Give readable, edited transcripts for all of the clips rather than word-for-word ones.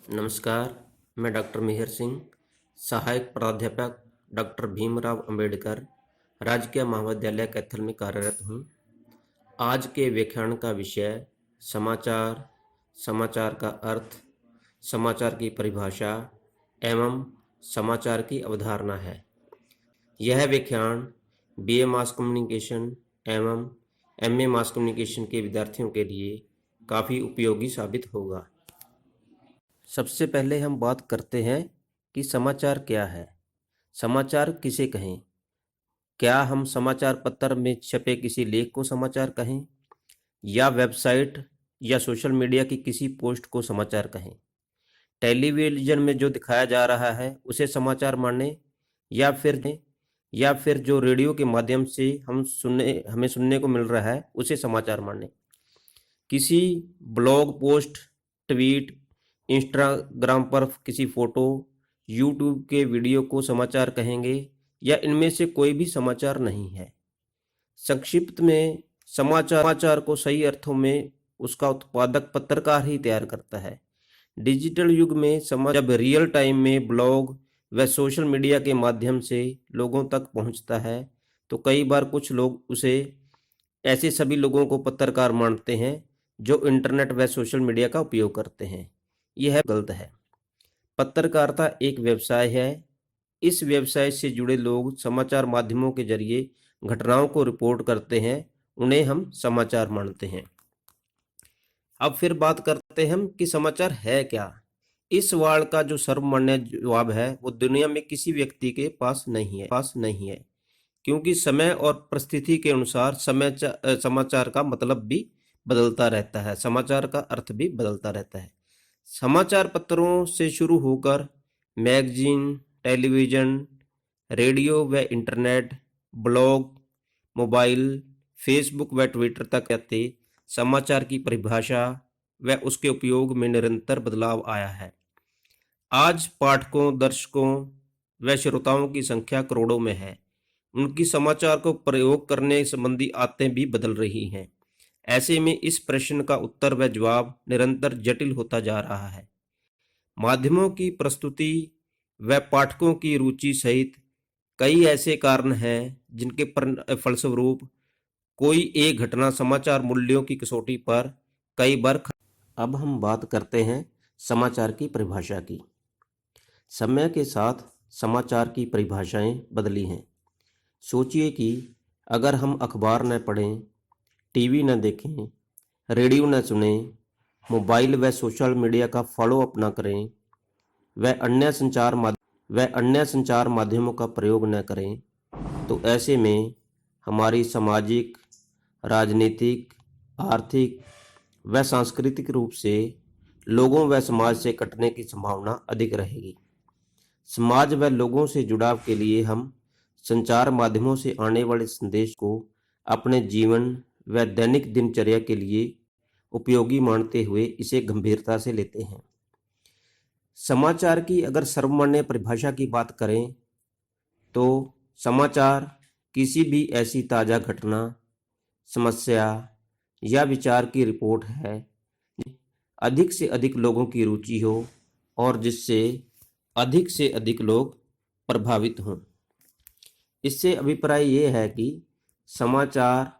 नमस्कार। मैं डॉक्टर मिहिर सिंह, सहायक प्राध्यापक डॉक्टर भीमराव अंबेडकर राजकीय महाविद्यालय कैथल में कार्यरत हूँ। आज के व्याख्यान का विषय समाचार, समाचार का अर्थ, समाचार की परिभाषा एवं समाचार की अवधारणा है। यह व्याख्यान बीए मास कम्युनिकेशन एवं एमए मास कम्युनिकेशन के विद्यार्थियों के लिए काफ़ी उपयोगी साबित होगा। सबसे पहले हम बात करते हैं कि समाचार क्या है। समाचार किसे कहें? क्या हम समाचार पत्र में छपे किसी लेख को समाचार कहें, या वेबसाइट या सोशल मीडिया की किसी पोस्ट को समाचार कहें? टेलीविज़न में जो दिखाया जा रहा है उसे समाचार माने, या फिर जो रेडियो के माध्यम से हमें सुनने को मिल रहा है उसे समाचार माने? किसी ब्लॉग पोस्ट, ट्वीट, इंस्टाग्राम पर किसी फोटो, यूट्यूब के वीडियो को समाचार कहेंगे, या इनमें से कोई भी समाचार नहीं है? संक्षिप्त में समाचार को सही अर्थों में उसका उत्पादक पत्रकार ही तैयार करता है। डिजिटल युग में जब रियल टाइम में ब्लॉग व सोशल मीडिया के माध्यम से लोगों तक पहुंचता है, तो कई बार कुछ लोग उसे ऐसे सभी लोगों को पत्रकार मानते हैं जो इंटरनेट व सोशल मीडिया का उपयोग करते हैं। यह गलत है। पत्रकारिता एक व्यवसाय है। इस व्यवसाय से जुड़े लोग समाचार माध्यमों के जरिए घटनाओं को रिपोर्ट करते हैं, उन्हें हम समाचार मानते हैं। अब फिर बात करते हैं हम कि समाचार है क्या। इस सवाल का जो सर्वमान्य जवाब है वो दुनिया में किसी व्यक्ति के पास नहीं है, क्योंकि समय और परिस्थिति के अनुसार समाचार का मतलब भी बदलता रहता है, समाचार का अर्थ भी बदलता रहता है। समाचार पत्रों से शुरू होकर मैगजीन, टेलीविज़न, रेडियो व इंटरनेट, ब्लॉग, मोबाइल, फेसबुक व ट्विटर तक आते समाचार की परिभाषा व उसके उपयोग में निरंतर बदलाव आया है। आज पाठकों, दर्शकों व श्रोताओं की संख्या करोड़ों में है। उनकी समाचार को प्रयोग करने संबंधी आदतें भी बदल रही हैं। ऐसे में इस प्रश्न का उत्तर व जवाब निरंतर जटिल होता जा रहा है। माध्यमों की प्रस्तुति व पाठकों की रुचि सहित कई ऐसे कारण हैं जिनके फलस्वरूप कोई एक घटना समाचार मूल्यों की कसौटी पर कई बार। अब हम बात करते हैं समाचार की परिभाषा की। समय के साथ समाचार की परिभाषाएं बदली हैं। सोचिए कि अगर हम अखबार न पढ़ें, टीवी न देखें, रेडियो न सुनें, मोबाइल व सोशल मीडिया का फॉलो अप न करें व अन्य संचार माध्यमों का प्रयोग न करें, तो ऐसे में हमारी सामाजिक, राजनीतिक, आर्थिक व सांस्कृतिक रूप से लोगों व समाज से कटने की संभावना अधिक रहेगी। समाज व लोगों से जुड़ाव के लिए हम संचार माध्यमों से आने वाले संदेश को अपने जीवन व दैनिक दिनचर्या के लिए उपयोगी मानते हुए इसे गंभीरता से लेते हैं। समाचार की अगर सर्वमान्य परिभाषा की बात करें तो समाचार किसी भी ऐसी ताज़ा घटना, समस्या या विचार की रिपोर्ट है अधिक से अधिक लोगों की रुचि हो और जिससे अधिक से अधिक लोग प्रभावित हों। इससे अभिप्राय ये है कि समाचार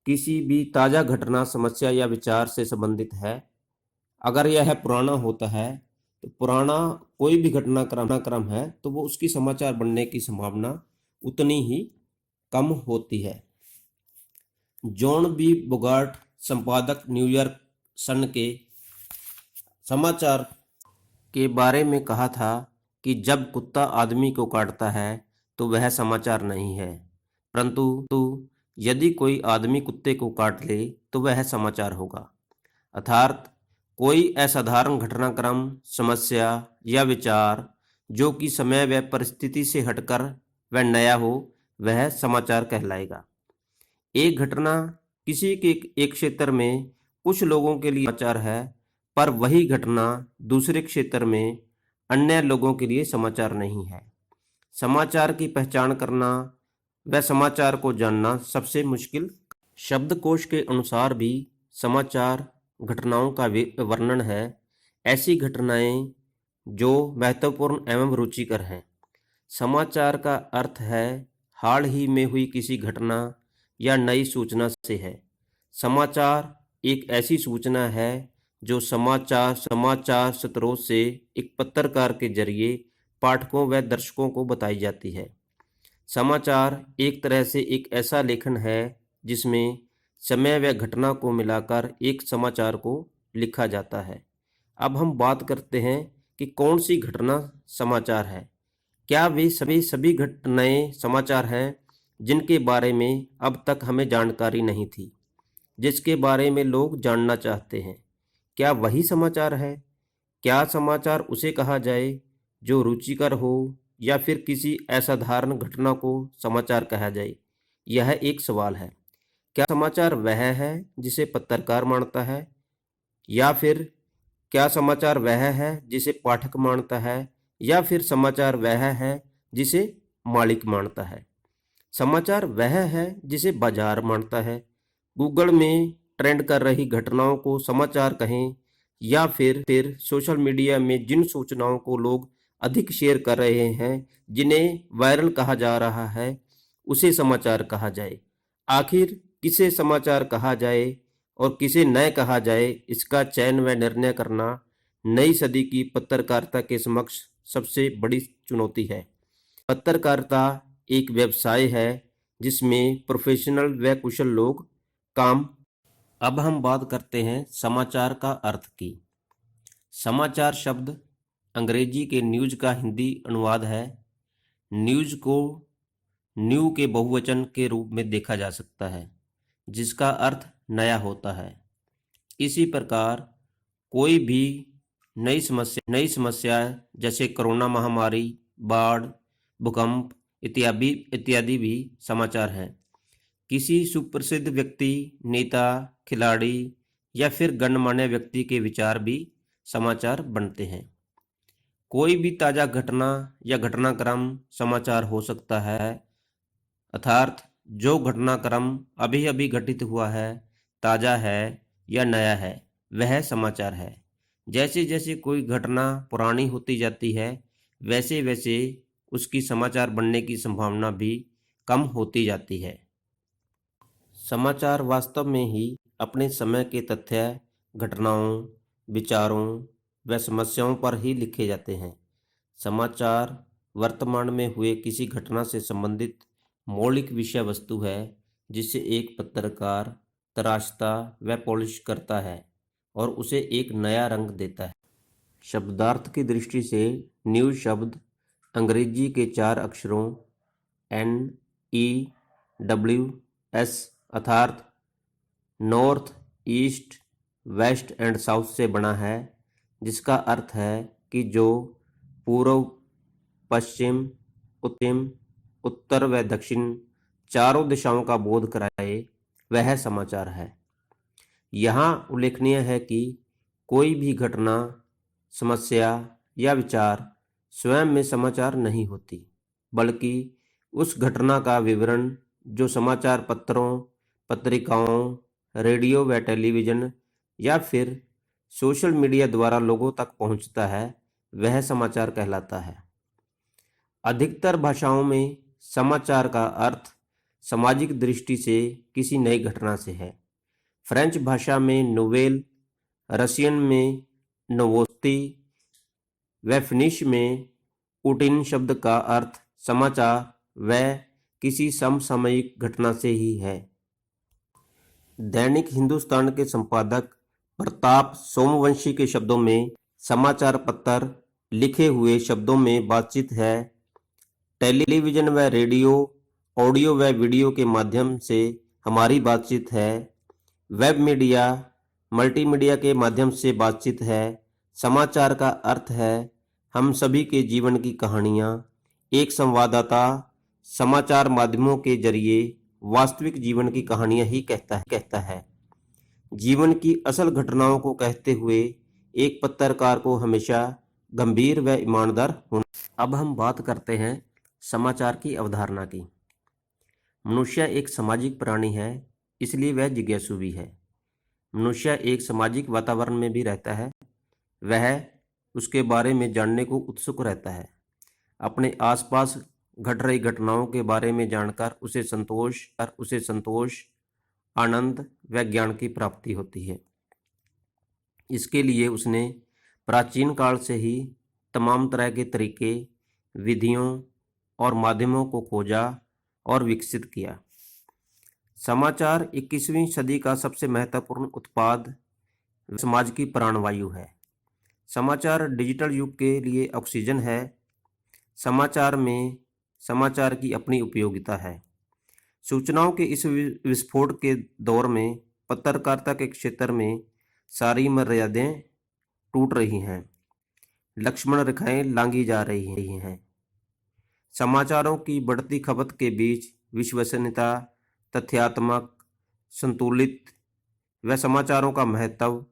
किसी भी ताज़ा घटना, समस्या या विचार से संबंधित है। अगर यह पुराना होता है तो पुराना कोई भी घटनाक्रम है तो वो उसकी समाचार बनने की संभावना उतनी ही कम होती है। जॉन बी बोगार्ट, संपादक, न्यूयॉर्क सन के समाचार के बारे में कहा था कि जब कुत्ता आदमी को काटता है तो वह समाचार नहीं है, परंतु यदि कोई आदमी कुत्ते को काट ले तो वह समाचार होगा। अर्थात कोई असाधारण घटनाक्रम, समस्या या विचार जो कि समय व परिस्थिति से हटकर व नया हो, वह समाचार कहलाएगा। एक घटना किसी के एक क्षेत्र में कुछ लोगों के लिए समाचार है, पर वही घटना दूसरे क्षेत्र में अन्य लोगों के लिए समाचार नहीं है। समाचार की पहचान करना व समाचार को जानना सबसे मुश्किल। शब्दकोश के अनुसार भी समाचार घटनाओं का वर्णन है। ऐसी घटनाएं जो महत्वपूर्ण एवं रुचिकर हैं। समाचार का अर्थ है हाल ही में हुई किसी घटना या नई सूचना से है। समाचार एक ऐसी सूचना है जो समाचार स्रोत से एक पत्रकार के जरिए पाठकों व दर्शकों को बताई जाती है। समाचार एक तरह से एक ऐसा लेखन है जिसमें समय व घटना को मिलाकर एक समाचार को लिखा जाता है। अब हम बात करते हैं कि कौन सी घटना समाचार है। क्या वे सभी घटनाएं समाचार हैं जिनके बारे में अब तक हमें जानकारी नहीं थी, जिसके बारे में लोग जानना चाहते हैं? क्या वही समाचार है? क्या समाचार उसे कहा जाए जो रुचिकर हो, या फिर किसी असाधारण घटना को समाचार कहा जाए? यह एक सवाल है। क्या समाचार वह है जिसे पत्रकार मानता है, या फिर क्या समाचार वह है जिसे पाठक मानता है, या फिर समाचार वह है जिसे मालिक मानता है? समाचार वह है जिसे बाजार मानता है। गूगल में ट्रेंड कर रही घटनाओं को समाचार कहें, या फिर सोशल मीडिया में जिन सूचनाओं को लोग अधिक शेयर कर रहे हैं, जिन्हें वायरल कहा जा रहा है, उसे समाचार कहा जाए। आखिर किसे समाचार कहा जाए और किसे न कहा जाए, इसका चयन व निर्णय करना नई सदी की पत्रकारिता के समक्ष सबसे बड़ी चुनौती है। पत्रकारिता एक व्यवसाय है जिसमें प्रोफेशनल व कुशल लोग काम। अब हम बात करते हैं समाचार का अर्थ की। समाचार शब्द अंग्रेजी के न्यूज का हिंदी अनुवाद है। न्यूज को न्यू के बहुवचन के रूप में देखा जा सकता है, जिसका अर्थ नया होता है। इसी प्रकार कोई भी नई समस्या जैसे कोरोना महामारी, बाढ़, भूकंप इत्यादि भी समाचार हैं। किसी सुप्रसिद्ध व्यक्ति, नेता, खिलाड़ी या फिर गणमान्य व्यक्ति के विचार भी समाचार बनते हैं। कोई भी ताज़ा घटना या घटनाक्रम समाचार हो सकता है, अर्थात जो घटनाक्रम अभी अभी घटित हुआ है, ताज़ा है या नया है, वह समाचार है। जैसे जैसे कोई घटना पुरानी होती जाती है, वैसे वैसे उसकी समाचार बनने की संभावना भी कम होती जाती है। समाचार वास्तव में ही अपने समय के तथ्य, घटनाओं, विचारों व समस्याओं पर ही लिखे जाते हैं। समाचार वर्तमान में हुए किसी घटना से संबंधित मौलिक विषय वस्तु है, जिसे एक पत्रकार तराशता व पॉलिश करता है और उसे एक नया रंग देता है। शब्दार्थ की दृष्टि से न्यूज शब्द अंग्रेजी के 4 अक्षरों NEWS अर्थात north, east, west and south से बना है, जिसका अर्थ है कि जो पूर्व, पश्चिम, उत्तर व दक्षिण चारों दिशाओं का बोध कराए, वह समाचार है। यहाँ उल्लेखनीय है कि कोई भी घटना, समस्या या विचार स्वयं में समाचार नहीं होती, बल्कि उस घटना का विवरण जो समाचार पत्रों, पत्रिकाओं, रेडियो व टेलीविज़न या फिर सोशल मीडिया द्वारा लोगों तक पहुंचता है, वह समाचार कहलाता है। अधिकतर भाषाओं में समाचार का अर्थ सामाजिक दृष्टि से किसी नई घटना से है। फ्रेंच भाषा में नोवेल, रशियन में नोवोस्ती व फिनिश में पुटिन शब्द का अर्थ समाचार व किसी समसामयिक घटना से ही है। दैनिक हिंदुस्तान के संपादक प्रताप सोमवंशी के शब्दों में समाचार पत्र लिखे हुए शब्दों में बातचीत है। टेलीविज़न व रेडियो, ऑडियो व वीडियो के माध्यम से हमारी बातचीत है। वेब मीडिया, मल्टीमीडिया के माध्यम से बातचीत है। समाचार का अर्थ है हम सभी के जीवन की कहानियाँ। एक संवाददाता समाचार माध्यमों के जरिए वास्तविक जीवन की कहानियाँ ही कहता है। जीवन की असल घटनाओं को कहते हुए एक पत्रकार को हमेशा गंभीर व ईमानदार होना। अब हम बात करते हैं समाचार की अवधारणा की। मनुष्य एक सामाजिक प्राणी है, इसलिए वह जिज्ञासु भी है। मनुष्य एक सामाजिक वातावरण में भी रहता है। वह उसके बारे में जानने को उत्सुक रहता है। अपने आसपास घट रही घटनाओं के बारे में जानकर उसे संतोष, आनंद व ज्ञान की प्राप्ति होती है। इसके लिए उसने प्राचीन काल से ही तमाम तरह के तरीके, विधियों और माध्यमों को खोजा और विकसित किया। समाचार 21वीं सदी का सबसे महत्वपूर्ण उत्पाद समाज की प्राणवायु है। समाचार डिजिटल युग के लिए ऑक्सीजन है। समाचार की अपनी उपयोगिता है। सूचनाओं के इस विस्फोट के दौर में पत्रकारिता के क्षेत्र में सारी मर्यादाएं टूट रही हैं, लक्ष्मण रेखाएं लांघी जा रही हैं। समाचारों की बढ़ती खपत के बीच विश्वसनीयता, तथ्यात्मक, संतुलित व समाचारों का महत्व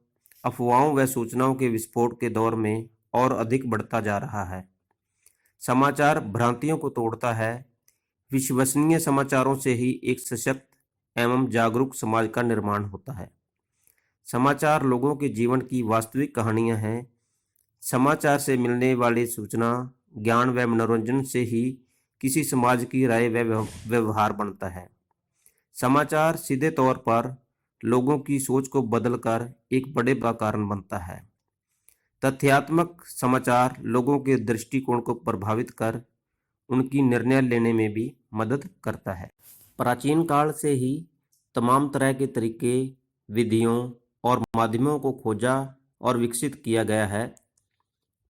अफवाहों व सूचनाओं के विस्फोट के दौर में और अधिक बढ़ता जा रहा है। समाचार भ्रांतियों को तोड़ता है। विश्वसनीय समाचारों से ही एक सशक्त एवं जागरूक समाज का निर्माण होता है। समाचार लोगों के जीवन की वास्तविक कहानियां हैं। समाचार से मिलने वाली सूचना, ज्ञान व मनोरंजन से ही किसी समाज की राय व व्यवहार बनता है। समाचार सीधे तौर पर लोगों की सोच को बदलकर एक बड़े का कारण बनता है। तथ्यात्मक समाचार लोगों के दृष्टिकोण को प्रभावित कर उनकी निर्णय लेने में भी मदद करता है। प्राचीन काल से ही तमाम तरह के तरीके, विधियों और माध्यमों को खोजा और विकसित किया गया है।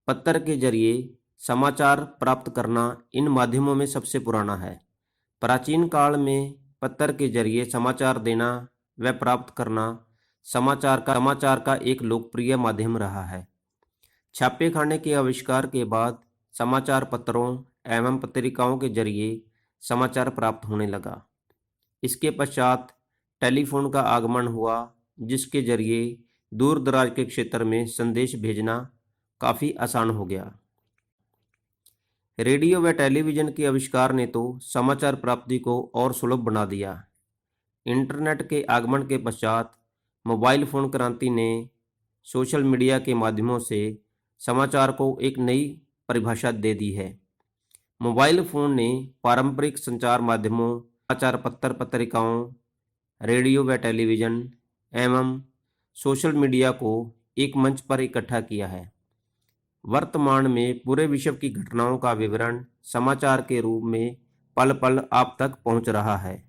पत्र के जरिए समाचार प्राप्त करना इन माध्यमों में सबसे पुराना है। प्राचीन काल में पत्र के जरिए समाचार देना व प्राप्त करना समाचार का एक लोकप्रिय माध्यम रहा है। छापेखाने के आविष्कार के बाद समाचार पत्रों एवं पत्रिकाओं के जरिए समाचार प्राप्त होने लगा। इसके पश्चात टेलीफोन का आगमन हुआ, जिसके जरिए दूर दराज के क्षेत्र में संदेश भेजना काफ़ी आसान हो गया। रेडियो व टेलीविज़न के आविष्कार ने तो समाचार प्राप्ति को और सुलभ बना दिया। इंटरनेट के आगमन के पश्चात मोबाइल फ़ोन क्रांति ने सोशल मीडिया के माध्यमों से समाचार को एक नई परिभाषा दे दी है। मोबाइल फ़ोन ने पारंपरिक संचार माध्यमों, समाचार पत्र पत्रिकाओं, रेडियो व टेलीविज़न एवं सोशल मीडिया को एक मंच पर इकट्ठा किया है। वर्तमान में पूरे विश्व की घटनाओं का विवरण समाचार के रूप में पल पल आप तक पहुंच रहा है।